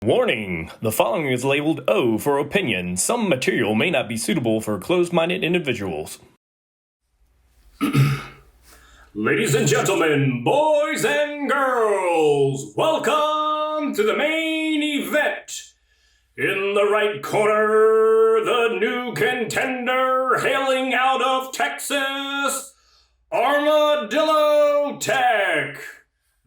Warning! The following is labeled O for opinion. Some material may not be suitable for closed-minded individuals. Ladies and gentlemen, boys and girls, welcome to the main event. In the right corner, the new contender hailing out of Texas, Armadillo Tech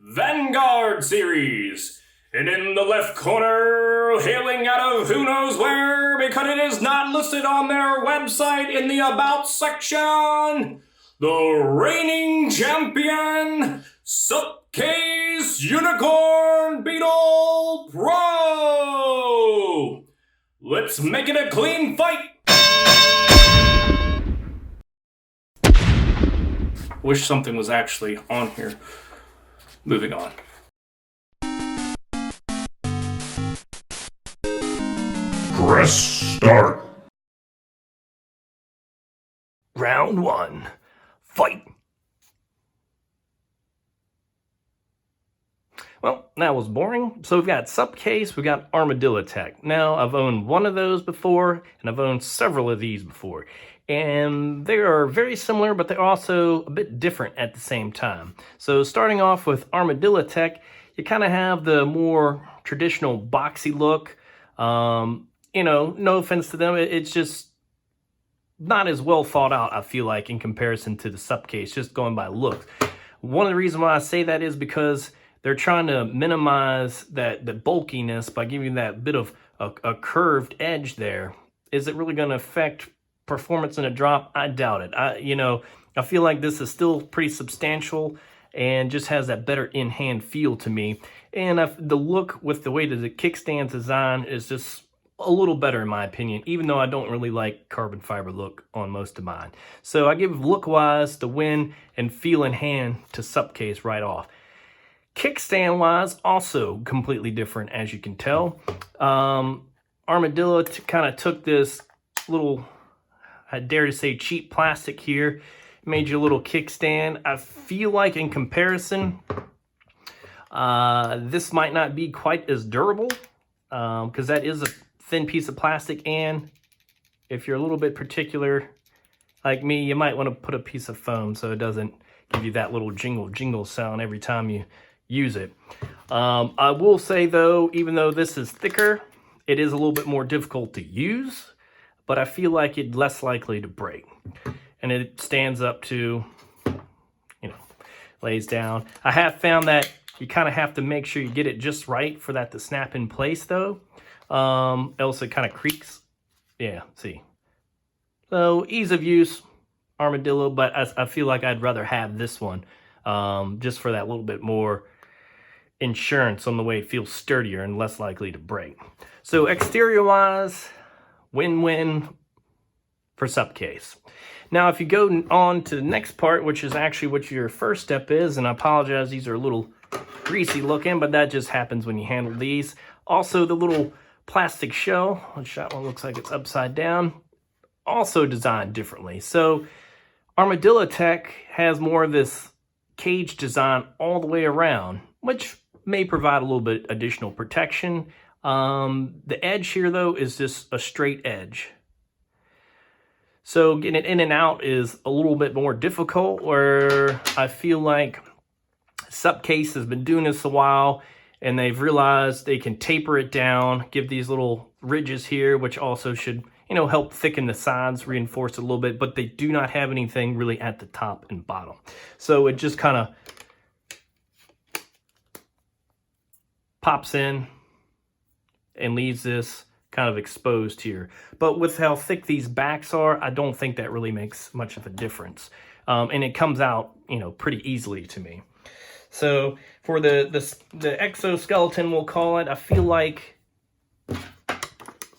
Vanguard series. And in the left corner, hailing out of who knows where because it is not listed on their website in the About section, the reigning champion, Supcase Unicorn Beetle Pro! Let's make it a clean fight! Wish something was actually on here. Moving on. Press start. Round 1. Fight! Well, that was boring. So we've got Supcase, we've got Armadillotek. Now, I've owned one of those before, and I've owned several of these before. And they are very similar, but they're also a bit different at the same time. So starting off with Armadillotek, you kind of have the more traditional boxy look. You know, no offense to them, it's just not as well thought out, I feel like, in comparison to the Supcase, just going by looks. One of the reasons why I say that is because they're trying to minimize the bulkiness by giving that bit of a curved edge there. Is it really going to affect performance in a drop? I doubt it. I feel like this is still pretty substantial and just has that better in-hand feel to me. And the look with the way that the kickstand's designed is just a little better in my opinion, even though I don't really like carbon fiber look on most of mine. So I give look-wise the win and feel in hand to Supcase right off. Kickstand-wise, also completely different, as you can tell. Armadillo kind of took this little, I dare to say, cheap plastic here, made you a little kickstand. I feel like in comparison, this might not be quite as durable, because that is a thin piece of plastic, and if you're a little bit particular like me, you might want to put a piece of foam so it doesn't give you that little jingle sound every time you use it. I will say though, even though this is thicker, it is a little bit more difficult to use, but I feel like it's less likely to break. And it stands up to, lays down. I have found that you kind of have to make sure you get it just right for that to snap in place though. Else it kind of creaks. Yeah, see. So ease of use, Armadillo, but I feel like I'd rather have this one just for that little bit more insurance on the way it feels sturdier and less likely to break. So exterior-wise, win-win for Supcase. Now, if you go on to the next part, which is actually what your first step is, and I apologize, these are a little greasy looking, but that just happens when you handle these. Also, the little plastic shell, which that one looks like it's upside down, also designed differently. So Armadillotek has more of this cage design all the way around, which may provide a little bit additional protection. The edge here though is just a straight edge. So getting it in and out is a little bit more difficult, where I feel like Supcase has been doing this a while, and they've realized they can taper it down, give these little ridges here, which also should, help thicken the sides, reinforce it a little bit, but they do not have anything really at the top and bottom. So it just kind of pops in and leaves this kind of exposed here. But with how thick these backs are, I don't think that really makes much of a difference. And it comes out, pretty easily to me. So for the exoskeleton, we'll call it, I feel like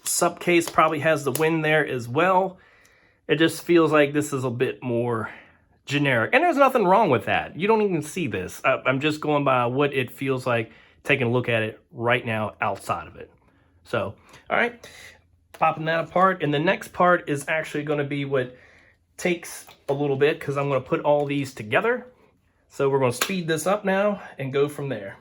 Supcase probably has the win there as well. It just feels like this is a bit more generic. And there's nothing wrong with that. You don't even see this. I'm just going by what it feels like, taking a look at it right now outside of it. So, all right, popping that apart. And the next part is actually going to be what takes a little bit, because I'm going to put all these together. So we're going to speed this up now and go from there.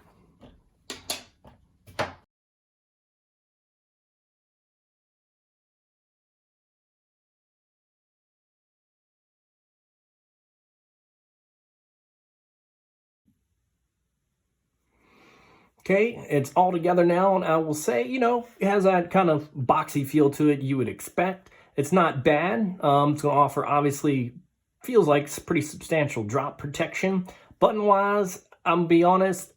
Okay, it's all together now, and I will say, you know, it has that kind of boxy feel to it you would expect. It's not bad. It's going to offer, obviously, feels like it's pretty substantial drop protection. Button-wise, I'm going to be honest,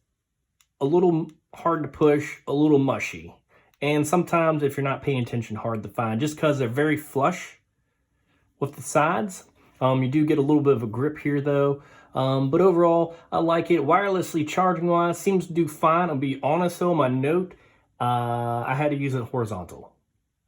a little hard to push, a little mushy. And sometimes, if you're not paying attention, hard to find, just because they're very flush with the sides. You do get a little bit of a grip here, though. But overall, I like it. Wirelessly charging-wise, seems to do fine. I'll be honest, though, my note, I had to use it horizontal.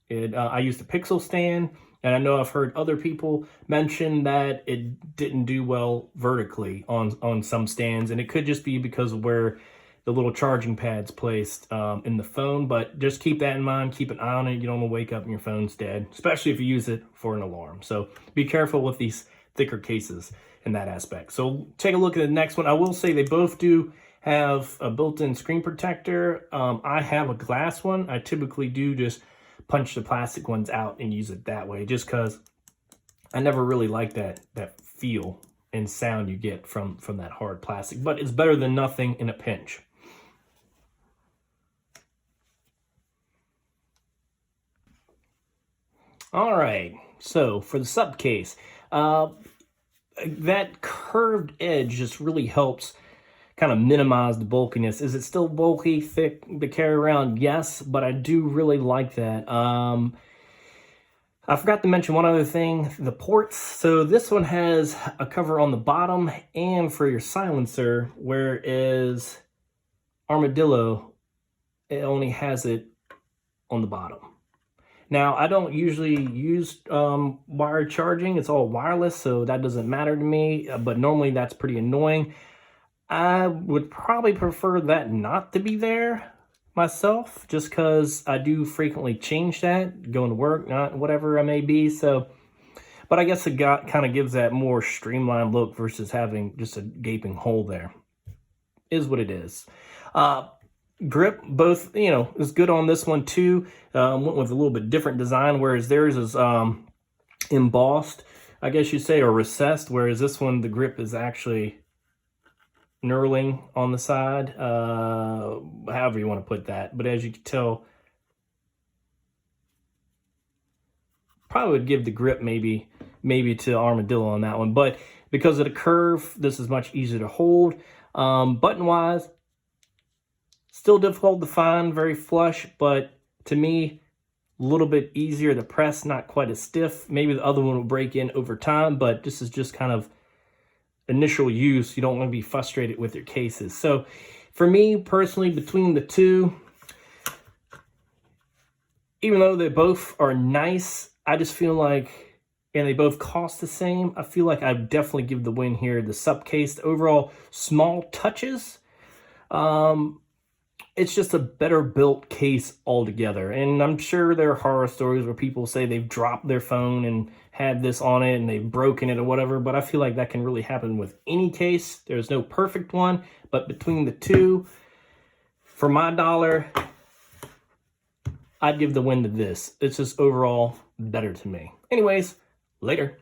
I used a Pixel stand, and I know I've heard other people mention that it didn't do well vertically on some stands, and it could just be because of where the little charging pad's placed in the phone, but just keep that in mind. Keep an eye on it. You don't want to wake up and your phone's dead, especially if you use it for an alarm. So be careful with these thicker cases in that aspect. So take a look at the next one. I will say they both do have a built-in screen protector. I have a glass one. I typically do just punch the plastic ones out and use it that way, just because I never really like that feel and sound you get from that hard plastic. But it's better than nothing in a pinch. All right, so for the Supcase, that curved edge just really helps kind of minimize the bulkiness. Is it still bulky, thick to carry around? Yes, but I do really like that. I forgot to mention one other thing, the ports. So this one has a cover on the bottom and for your silencer, whereas Armadillo, it only has it on the bottom. Now, I don't usually use wired charging. It's all wireless, so that doesn't matter to me, but normally that's pretty annoying. I would probably prefer that not to be there myself, just because I do frequently change that, going to work, not whatever I may be. So, but I guess it kind of gives that more streamlined look versus having just a gaping hole there. Is what it is. Grip, both, you know, is good on this one too. Went with a little bit different design, whereas theirs is embossed, I guess you say, or recessed, whereas this one, the grip is actually knurling on the side, however you want to put that. But as you can tell, probably would give the grip maybe to Armadillo on that one. But because of the curve, this is much easier to hold. Button-wise, still difficult to find, very flush, but to me, a little bit easier to press, not quite as stiff. Maybe the other one will break in over time, but this is just kind of initial use. You don't want to be frustrated with your cases. So for me personally, between the two, even though they both are nice, I just feel like, and they both cost the same, I feel like I definitely give the win here. The Supcase, the overall small touches, it's just a better built case altogether. And I'm sure there are horror stories where people say they've dropped their phone and had this on it and they've broken it or whatever, but I feel like that can really happen with any case. There's no perfect one, but between the two, for my dollar, I'd give the win to this. It's just overall better to me. Anyways, later.